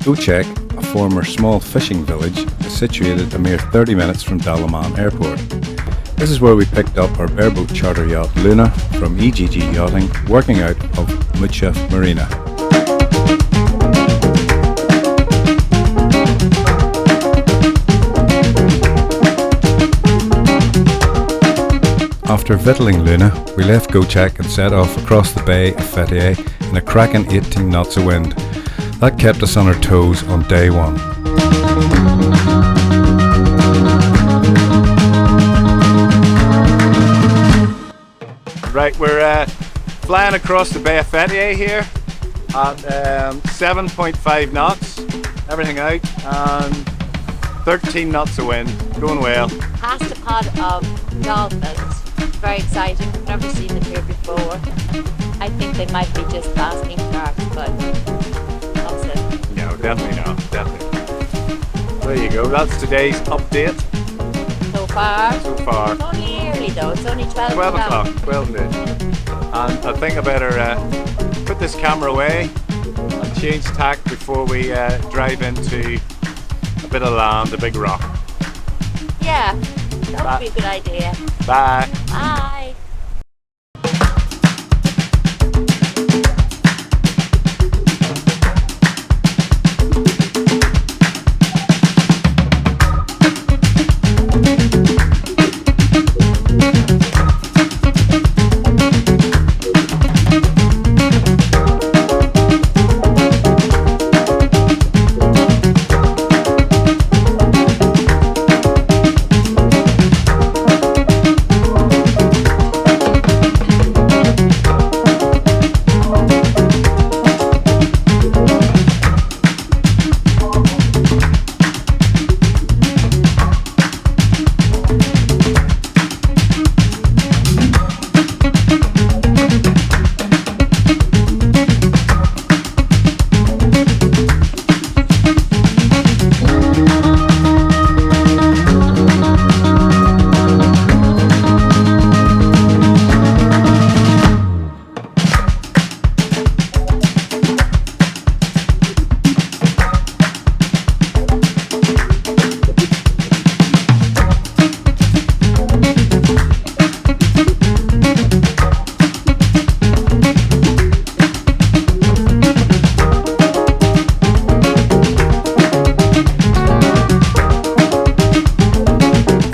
Göcek, a former small fishing village, is situated a mere 30 minutes from Dalaman Airport. This is where we picked up our bareboat charter yacht Luna from EGG Yachting, working out of Mucev Marina. After victualling Luna, we left Göcek and set off across the bay of Fethiye in a cracking 18 knots of wind. That kept us on our toes on day one. Right, we're flying across the bay of Fethiye here at 7.5 knots, everything out, and 13 knots of wind, going well. Past a pod of dolphins, very exciting, never seen them here before. I think they might be just basking sharks, but that's it. No, definitely not, definitely. There you go, that's today's update. So far. It's only early though, it's only 12 o'clock. 12 noon. And I think I better put this camera away and change tack before we drive into a bit of land, a big rock. Yeah, that would be a good idea. Bye. Bye.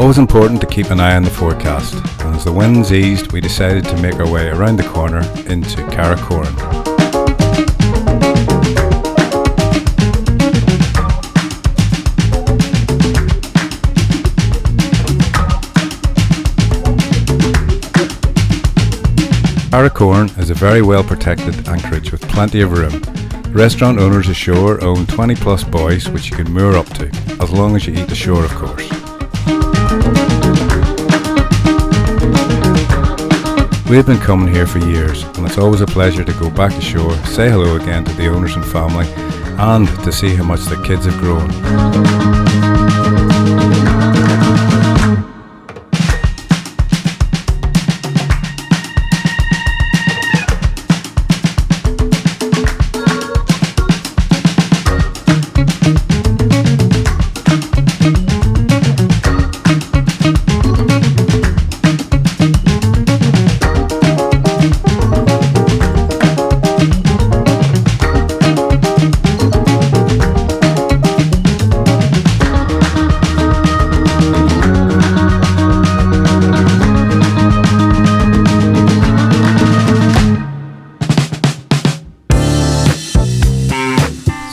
Always important to keep an eye on the forecast, and as the winds eased, we decided to make our way around the corner into Karakoram. Karakoram is a very well protected anchorage with plenty of room. The restaurant owners ashore own 20 plus buoys which you can moor up to, as long as you eat ashore of course. We've been coming here for years, and it's always a pleasure to go back ashore, say hello again to the owners and family, and to see how much the kids have grown.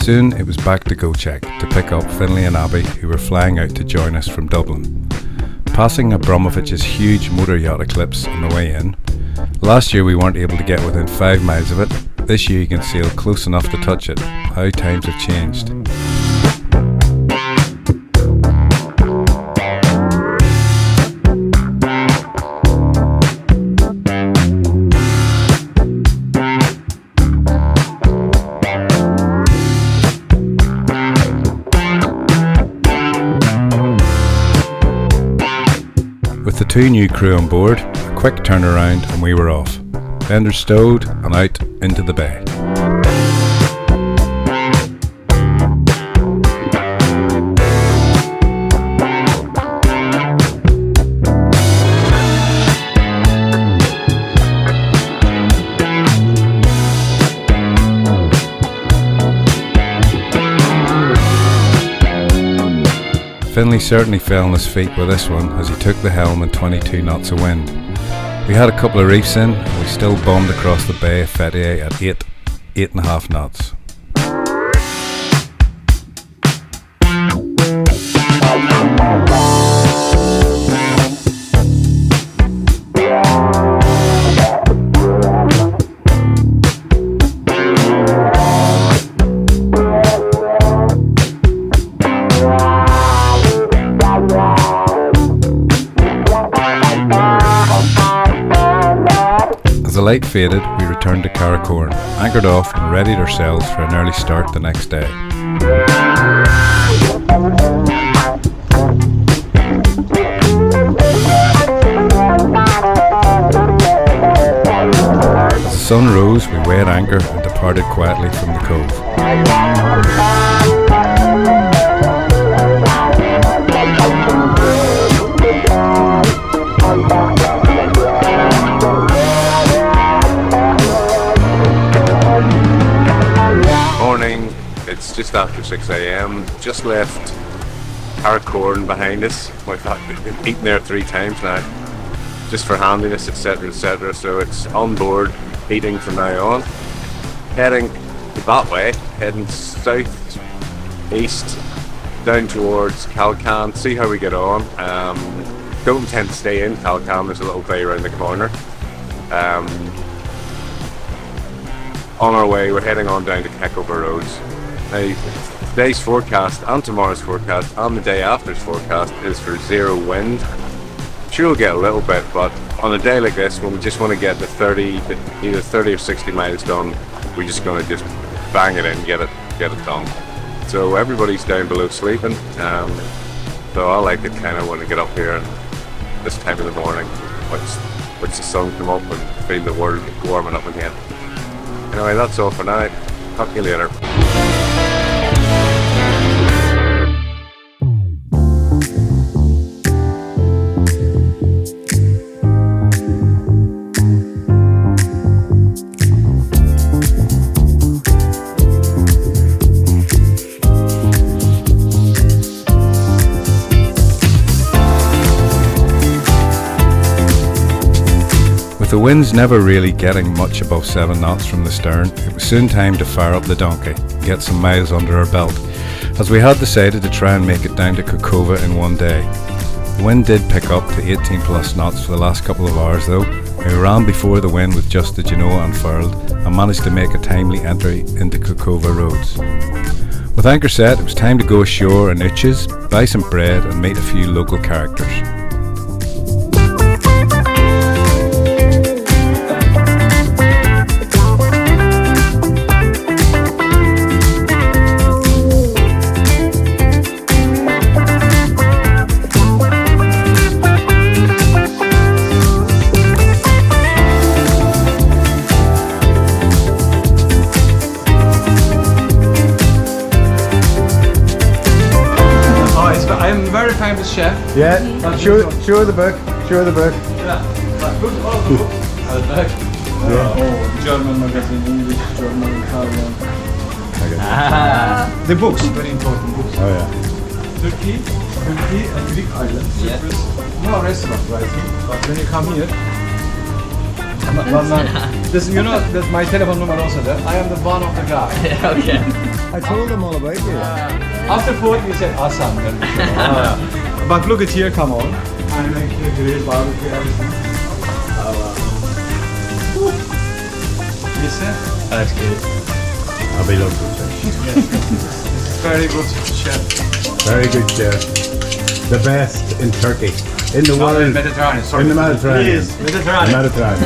Soon it was back to Göcek to pick up Finlay and Abby, who were flying out to join us from Dublin. Passing Abramovich's huge motor yacht Eclipse on the way in. Last year we weren't able to get within 5 miles of it. This year you can sail close enough to touch it. How times have changed. With the 2 new crew on board, a quick turnaround and we were off. Fenders stowed and out into the bay. Finlay certainly fell on his feet with this one as he took the helm in 22 knots of wind. We had a couple of reefs in and we still bombed across the Bay of Fethiye at 8.5 knots. As the light faded, we returned to Karakoram, anchored off and readied ourselves for an early start the next day. As the sun rose, we weighed anchor and departed quietly from the cove. It's just after 6 a.m. Just left Karakoram behind us. We've been eating there 3 times now, just for handiness, etc., etc. So it's on board, eating from now on. Heading that way, heading south, east, down towards Karakoram. See how we get on. Don't intend to stay in Karakoram. There's a little bay around the corner. On our way, we're heading on down to Karakoram roads. Now, today's forecast and tomorrow's forecast and the day after's forecast is for 0 wind. Sure, we'll get a little bit, but on a day like this, when we just want to get the either 30 or 60 miles done, we're just going to just bang it in, get it done. So everybody's down below sleeping. So I like it kind of when I get up here and this time of the morning, watch the sun come up and feel the world warming up again. Anyway, that's all for now. Talk to you later. With the winds never really getting much above 7 knots from the stern, it was soon time to fire up the donkey and get some miles under our belt, as we had decided to try and make it down to Krakova in one day. The wind did pick up to 18 plus knots for the last couple of hours though. We ran before the wind with just the Genoa unfurled and managed to make a timely entry into Krakova roads. With anchor set, it was time to go ashore in Uches, buy some bread and meet a few local characters. I'm a very famous chef. Yeah, show the book. Show the book. Yeah, book, all the books. German magazine, English, German, Italian. The books, very important books. Oh yeah. Turkey and Greek islands. Yeah. No restaurant, right? But when you come here, this, you know, that's my telephone number also there. I am the one of the guy. Okay. I told them all about you. After 40, you said awesome. But look at here, come on. I make the grill, barbecue, everything. Listen. That's good. I'll be local. Very good chef. Very good chef. The best in Turkey. In the Not world. in Mediterranean, sorry. In the Mediterranean. Yes, Mediterranean. Mediterranean.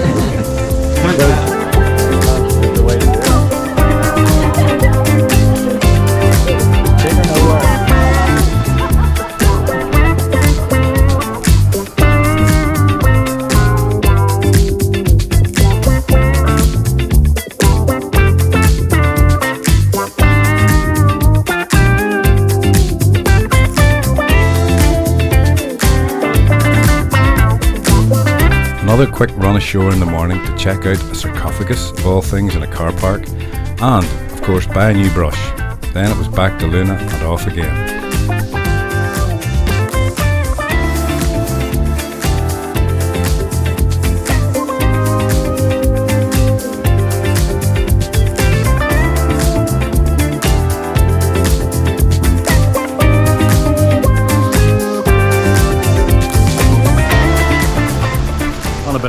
Okay. The way to do it. Taking over. Another quick run ashore in the morning to check out a sarcophagus of all things in a car park and, of course, buy a new brush. Then it was back to Luna and off again.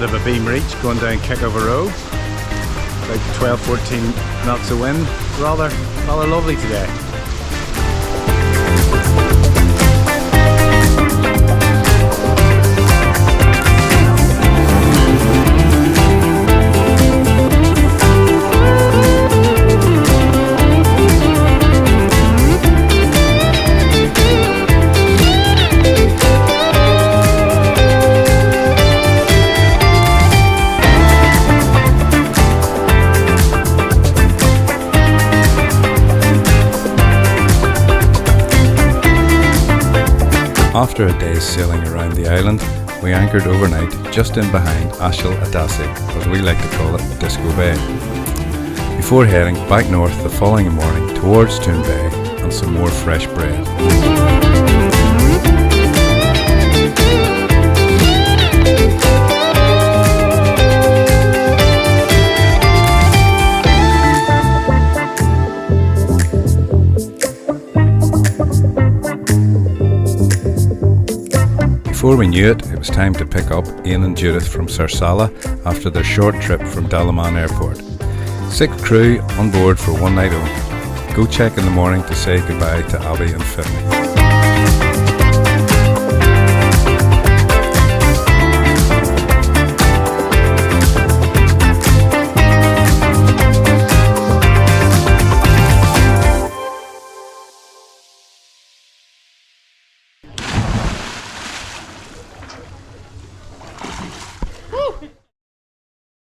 bit of a beam reach going down Kickover Road. About 12-14 knots of wind. Rather lovely today. After a day's sailing around the island, we anchored overnight just in behind Ashore, as we like to call it, Disco Bay, before heading back north the following morning towards Toon Bay and some more fresh bread. Before we knew it, it was time to pick up Ian and Judith from Sarsala after their short trip from Dalaman Airport. 6 crew on board for one night only. Göcek in the morning to say goodbye to Abby and Finley.